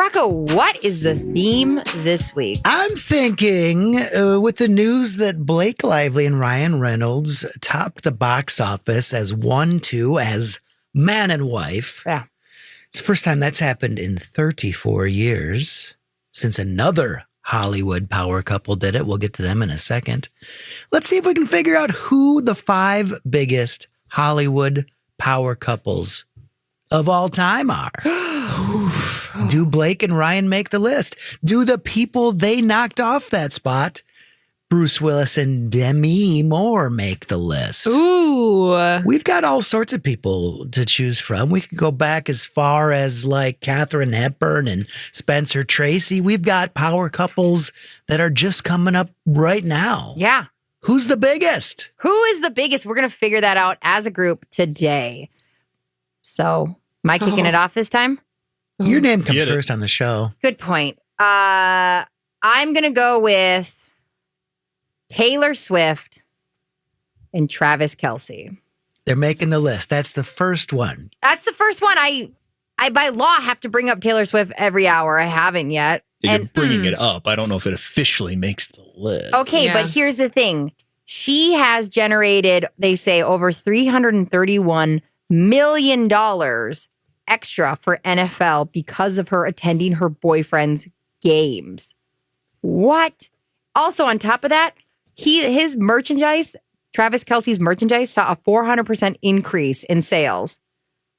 Rocco, what is the theme this week? I'm thinking with the news that Blake Lively and Ryan Reynolds topped the box office as 1-2 as man and wife. Yeah. It's the first time that's happened in 34 years since another Hollywood power couple did it. We'll get to them in a second. Let's see if we can figure out who the 5 biggest Hollywood power couples of all time are. Do Blake and Ryan make the list? Do the people they knocked off that spot, Bruce Willis and Demi Moore, make the list? Ooh. We've got all sorts of people to choose from. We could go back as far as like Katharine Hepburn and Spencer Tracy. We've got power couples that are just coming up right now. Yeah. Who's the biggest? Who is the biggest? We're going to figure that out as a group today. So, am I kicking it off this time? Your name comes first on the show. Good point. I'm going to go with Taylor Swift and Travis Kelce. They're making the list. That's the first one. That's the first one. I by law have to bring up Taylor Swift every hour. I haven't yet. You're bringing it up. I don't know if it officially makes the list. Okay, but here's the thing. She has generated, they say, over $331 million extra for NFL because of her attending her boyfriend's games. What? Also, on top of that, his merchandise, Travis Kelce's merchandise, saw a 400% increase in sales.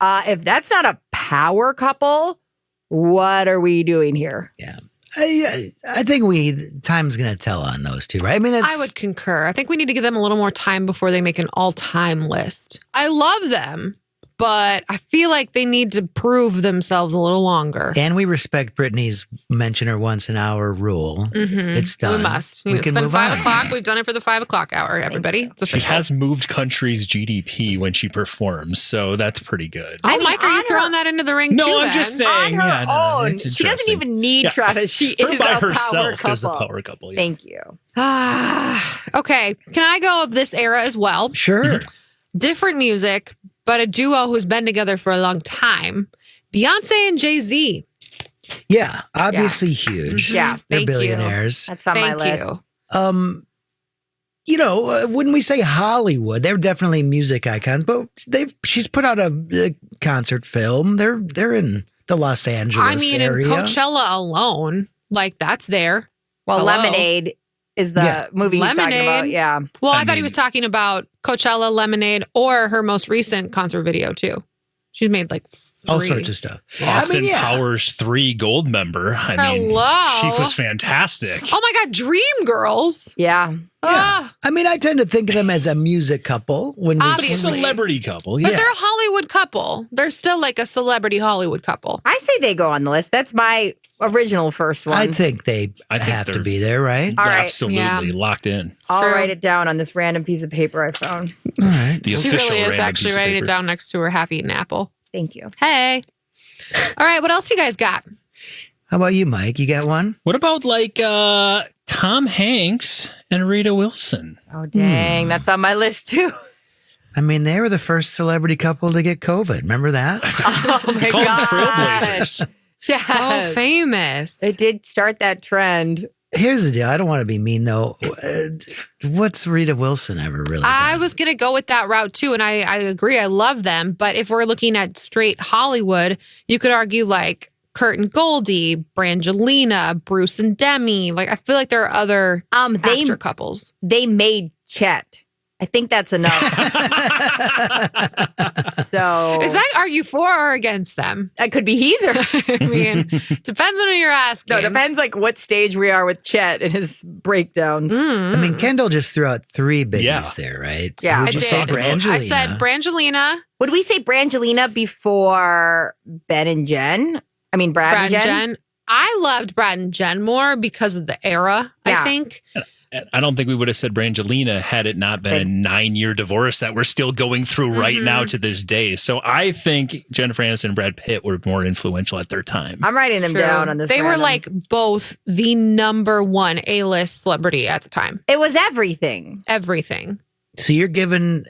If that's not a power couple, what are we doing here? Yeah. I think time's going to tell on those two, right? I mean, I would concur. I think we need to give them a little more time before they make an all-time list. I love them, but I feel like they need to prove themselves a little longer. And we respect Brittany's mention her once an hour rule. Mm-hmm. It's done. We must. We It's can been move 5 on. o'clock. We've done it for the 5 o'clock hour, everybody. It's She official. has moved countries' GDP when she performs, so that's pretty good. Oh, Mike, are you throwing that into the ring too? No, I'm just saying. On her own. It's She doesn't interesting. even need Travis. She Her is by a power herself couple. is a power couple. Yeah. Thank you. Okay. Can I go of this era as well? Sure. Different music, but a duo who's been together for a long time. Beyonce and JayZ. Yeah, obviously huge. Yeah. They're Thank you. billionaires. That's on my Thank list. you. When we say Hollywood, they're definitely music icons, but she's put out a concert film. They're in the Los Angeles area. in Coachella alone, like that's there. Well, Hello? Lemonade is the movie he's talking about. Lemonade. Yeah. Well, I thought he was talking about Coachella, Lemonade, or her most recent concert video too. She's made like 3. All sorts of stuff. Austin Powers 3 Gold member. I mean, Hello? she was fantastic. Oh my God, Dream Girls. Yeah. Ah, I mean, I tend to think of them as a music couple. When we Obviously. Celebrity couple. but Yeah. they're a Hollywood couple. They're still like a celebrity Hollywood couple. I say they go on the list. That's my original first one. I think they have to they're- be there, right? All right. Absolutely Yeah. locked in. I'll True. write it down on this random piece of paper I found. All right. The She official really is random actually piece of writing it paper. down next to her half-eaten apple. Thank you. Hey. All right, what else you guys got? How about you, Mike? You got one? What about like Tom Hanks and Rita Wilson? Oh, dang. That's on my list, too. I mean, they were the first celebrity couple to get COVID. Remember that? Oh, my Call them God. trailblazers. Yes. So famous. It did start that trend. Here's the deal. I don't want to be mean, though. What's Rita Wilson ever really done? I was going to go with that route too. And I agree. I love them. But if we're looking at straight Hollywood, you could argue like Curt and Goldie, Brangelina, Bruce and Demi. Like, I feel like there are other actor couples. They made Chet. I think that's enough. So Are you for or against them? I could be either. I mean, depends on who you're asking. No, depends like what stage we are with Chet and his breakdowns. Mm. I mean, Kendall just threw out 3 biggies Yeah. there, right? Yeah, Who'd I you did. say? Brangelina. I said Brangelina, Would we say Brangelina before Ben and Jen? I mean, Brad, and Jen? I loved Brad and Jen more because of the era, Yeah. I think. I don't think we would have said Brangelina had it not been a 9-year divorce that we're still going through right now to this day. So I think Jennifer Aniston and Brad Pitt were more influential at their time. I'm writing them True. down on this. They were random. like both the number one A-list celebrity at the time. It was everything. Everything. So you're giving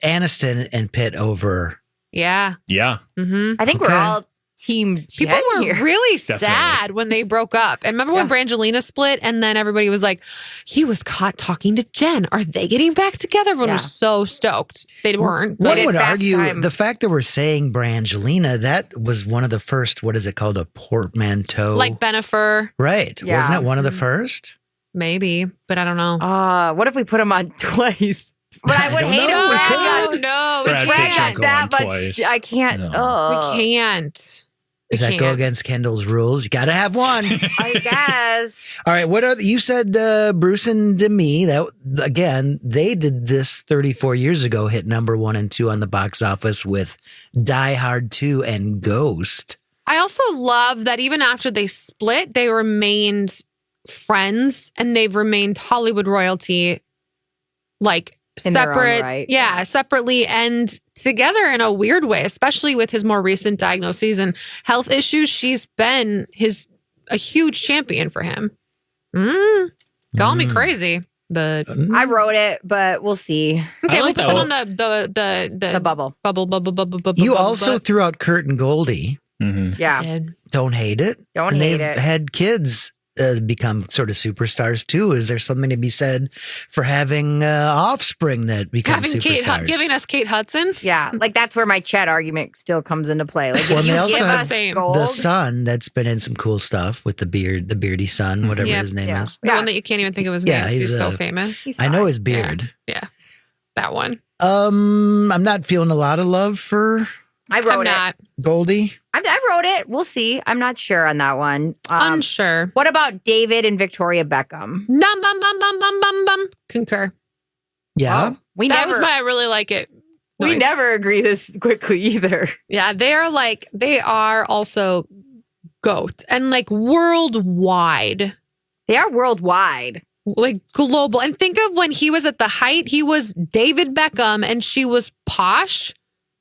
Aniston and Pitt over. Yeah. Yeah. Mm-hmm. I think Okay. we're all team People Jen were here. really Definitely. sad when they broke up. And remember when Brangelina split and then everybody was like, he was caught talking to Jen. Are they getting back together? Everyone was so stoked. They weren't. One did would fast argue time. the fact that we're saying Brangelina, that was one of the first, what is it called? A portmanteau? Like Benifer, Right. Yeah. Wasn't it one of the first? maybe, but I don't know. What if we put him on twice? But I would don't hate know. him. We Brad could. No, got, Brad Brad Pitt got can't go that on much. twice. I can't. No. we can't. Does that go can't. against Kendall's rules? You got to have one. I guess. All right. What are you said? Bruce and Demi. That again, they did this 34 years ago. Hit number 1 and 2 on the box office with Die Hard 2 and Ghost. I also love that even after they split, they remained friends and they've remained Hollywood royalty, like In their own separate, right. separately and together in a weird way, especially with his more recent diagnoses and health issues. She's been a huge champion for him. Call me crazy, but I wrote it, but we'll see. okay, I we'll like put that them on The bubble. bubble. You also threw out Curt and Goldie. Mhm. Yeah. did. Don't hate it. Don't and hate they've it. had kids become sort of superstars too. Is there something to be said for having offspring that become Having superstars? giving us Kate Hudson. Yeah. Like that's where my Chet argument still comes into play. Like Well, if they you also give have us Same. gold. the son that's been in some cool stuff with the beardy son, whatever Yep. his name Yeah. is. The one that you can't even think of his Yeah, name. 'Cause he's he's so a- famous. He's I know fine. his beard. Yeah, that one. I'm not feeling a lot of love for I I'm wrote it. not Goldie. I wrote it. We'll see. I'm not sure on that one. unsure. What about David and Victoria Beckham? Bum bum bum bum bum bum bum. Concur. Yeah. Oh, we That never. was why I really like it. we Noise. never agree this quickly either. Yeah, they are also GOAT and like worldwide, They are worldwide. like global. And think of when he was at the height, he was David Beckham and she was posh.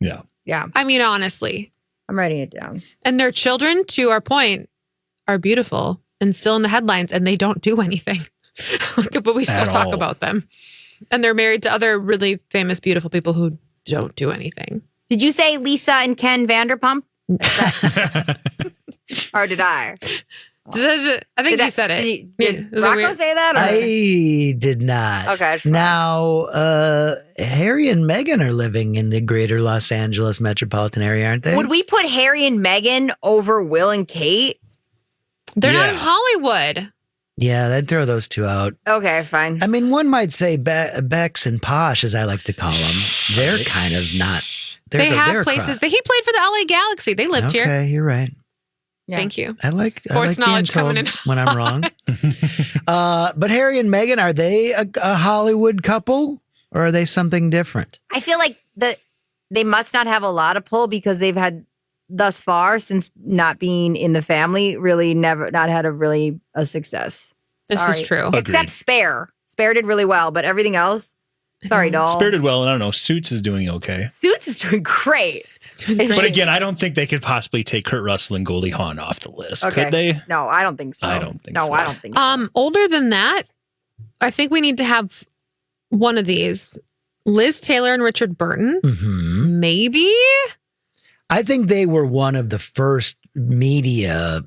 Yeah. Yeah, I mean, honestly. I'm writing it down. And their children, to our point, are beautiful and still in the headlines and they don't do anything. But we still At talk all. about them. And they're married to other really famous, beautiful people who don't do anything. Did you say Lisa and Ken Vanderpump? Or did I? I think you said it. Did it was a Rocco weird- say that? Or? I did not. Okay, fine. Now, Harry and Meghan are living in the greater Los Angeles metropolitan area, aren't they? Would we put Harry and Meghan over Will and Kate? They're not Yeah. in Hollywood. Yeah, I'd throw those two out. Okay, fine. I mean, one might say Bex and Posh, as I like to call them. They're kind of not. They they're have places. He played for the LA Galaxy. They lived here. Okay, you're right. Yeah. Thank you. I like Sports being knowledge told coming in. when I'm wrong. But Harry and Meghan, are they a Hollywood couple or are they something different? I feel like they must not have a lot of pull because they've had thus far, since not being in the family, really never not had a success. This Sorry. is true. Agreed. Except Spare. Spare did really well, but everything else, sorry, doll. Spirited well, and I don't know. Suits is doing okay. Suits is doing great. But again, I don't think they could possibly take Kurt Russell and Goldie Hawn off the list. Okay. Could they? No, I don't think so. I don't think no, so. I don't think so. Older than that, I think we need to have one of these. Liz Taylor and Richard Burton. Mm-hmm. Maybe. I think they were one of the first media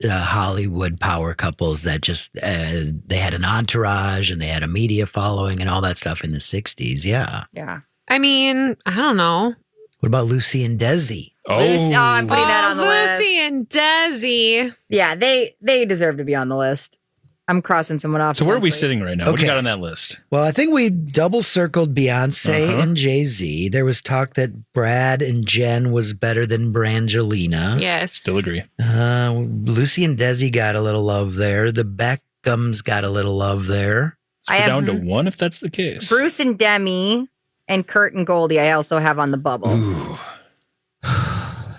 Hollywood power couples that just they had an entourage and they had a media following and all that stuff in the 60s. Yeah. Yeah. I mean, I don't know. What about Lucy and Desi? Lucy- I'm putting that on the list. Lucy and Desi. Yeah, they deserve to be on the list. I'm crossing someone off. So where are we eventually. sitting right now? What do you Okay. got on that list? Well, I think we double circled Beyonce Uh-huh. and JayZ. There was talk that Brad and Jen was better than Brangelina. Yes. Still agree. Lucy and Desi got a little love there. The Beckhams got a little love there. So I we're have- down to one if that's the case. Bruce and Demi and Curt and Goldie, I also have on the bubble. Ooh.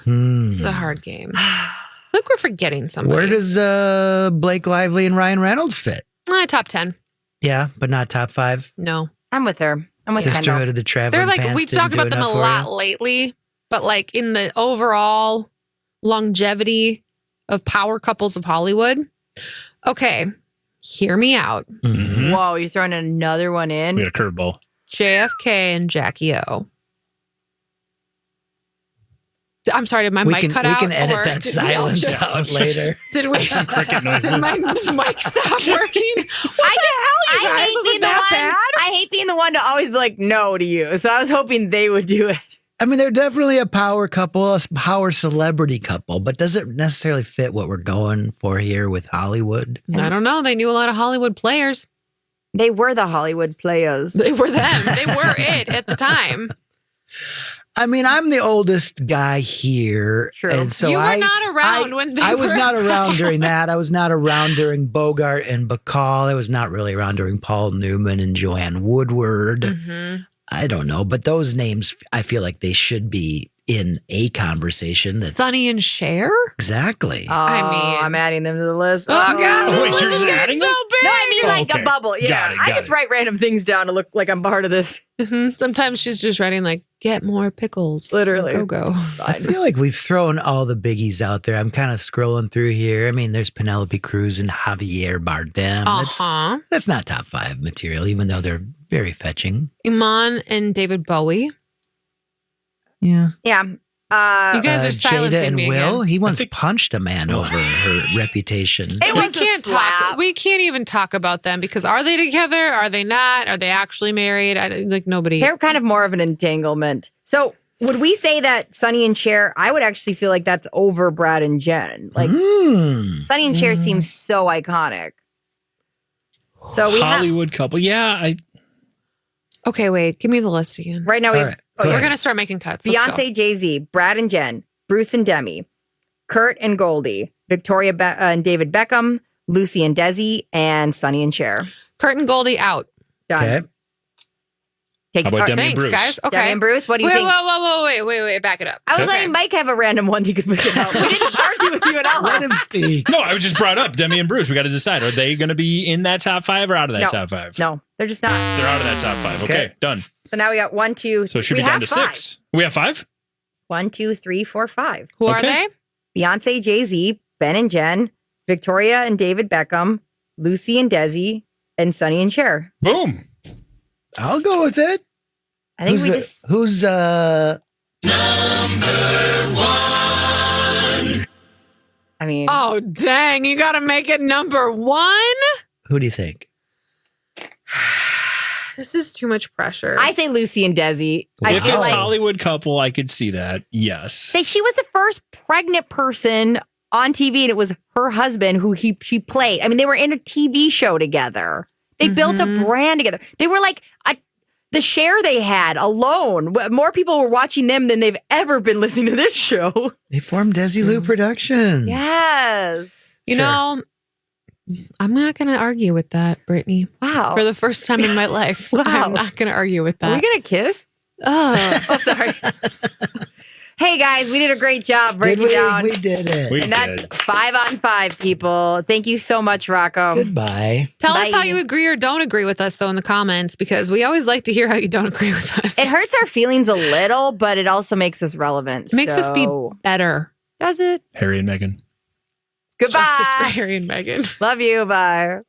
Hmm. This is a hard game. I think we're forgetting somebody. Where does Blake Lively and Ryan Reynolds fit? Top 10. Yeah, but not top 5. No. I'm with her. I'm with Sisterhood Kendall. of the Traveling They're like, Pants we've didn't talked do about them a enough for lot you? lately, but like in the overall longevity of power couples of Hollywood. Okay. Hear me out. Mhm. Whoa, you're throwing another one We in? got a curveball. JFK and Jackie O. I'm sorry, did my mic cut out? We can edit or that did we all silence just- out later. Did we? Some cricket noises. Did my mic stop working? What the hell, you guys? Was it that bad? I hate being the one to always be like no to you. So I was hoping they would do it. I mean, they're definitely a power couple, a power celebrity couple, but does it necessarily fit what we're going for here with Hollywood? I don't know. They knew a lot of Hollywood players. They were the Hollywood players. They were them. They were it at the time. I mean, I'm the oldest guy here. True. And so You were not around when they I was were not around around. during that. I was not around during Bogart and Bacall. I was not really around during Paul Newman and Joanne Woodward. Mm-hmm. I don't know. But those names, I feel like they should be in a conversation. That's Sonny and Cher? Exactly. Oh, I mean- I'm adding them to the list. Oh, God. Oh, wait, this you're is just getting adding so them? big. No, I mean like Okay. a bubble. Yeah, Got it, I got just it. write random things down to look like I'm part of this. Mhm. Sometimes she's just writing like, get more pickles. Literally. Go. I feel like we've thrown all the biggies out there. I'm kind of scrolling through here. I mean, there's Penelope Cruz and Javier Bardem. Uh-huh. That's not top 5 material, even though they're very fetching. Iman and David Bowie. Yeah. Yeah. You guys are Jada silencing and me Will, again. he once punched a man over her reputation. It We was a can't slap. talk. We can't even talk about them because are they together? Are they not? Are they actually married? Like nobody. They're kind of more of an entanglement. So would we say that Sonny and Cher? I would actually feel like that's over Brad and Jen. Like Sonny and Cher seems so iconic. So we have Hollywood couple. Yeah, Okay, wait. Give me the list again. right now. We All have right, go We're ahead. gonna start making cuts. Let's go. Beyonce JayZ, Brad and Jen, Bruce and Demi, Curt and Goldie, Victoria and David Beckham, Lucy and Desi, and Sonny and Cher. Curt and Goldie out. Done. Okay. Take How about Demi and Thanks, Bruce? guys. Okay. Demi and Bruce. What do you Wait, think? wait. Back it up. I was Okay. letting Mike have a random one he could pick it out. We didn't argue with you at all. Let him speak. No, I was just brought up Demi and Bruce. We got to decide: are they going to be in that top 5 or out of that No. top 5? No, they're just not. They're out of that top 5. Okay, Okay. done. So now we got 1, 2. So it should we be down have to 5. 6. We have 5. 1, 2, 3, 4, 5. Who are Okay. they? Beyonce, JayZ, Ben and Jen, Victoria and David Beckham, Lucy and Desi, and Sonny and Cher. Boom. I'll go with it. I think who's we the- just. who's I mean, Oh, dang. You got to make it number 1? who do you think? This is too much pressure. I say Lucy and Desi. I If feel it's like Hollywood couple, I could see that. Yes. she was the first pregnant person on TV, and it was her husband who she played. I mean, they were in a TV show together. They built a brand together. They were like the share they had alone. More people were watching them than they've ever been listening to this show. They formed Desilu Productions. Yes. You Sure. know, I'm not going to argue with that, Brittany. Wow. For the first time in my life, Wow. I'm not going to argue with Are we that. gonna kiss? Oh, Oh, sorry. Hey guys, we did a great job Did breaking we? down. We did it. We And that's did. 5 on 5, people. Thank you so much, Rocco. Goodbye. tell us Bye. how you agree or don't agree with us, though, in the comments, because we always like to hear how you don't agree with us. It hurts our feelings a little, but it also makes us relevant. It makes us be So- better. Does it? Harry and Meghan. Goodbye. Justice for Harry and Meghan. Love you. Bye.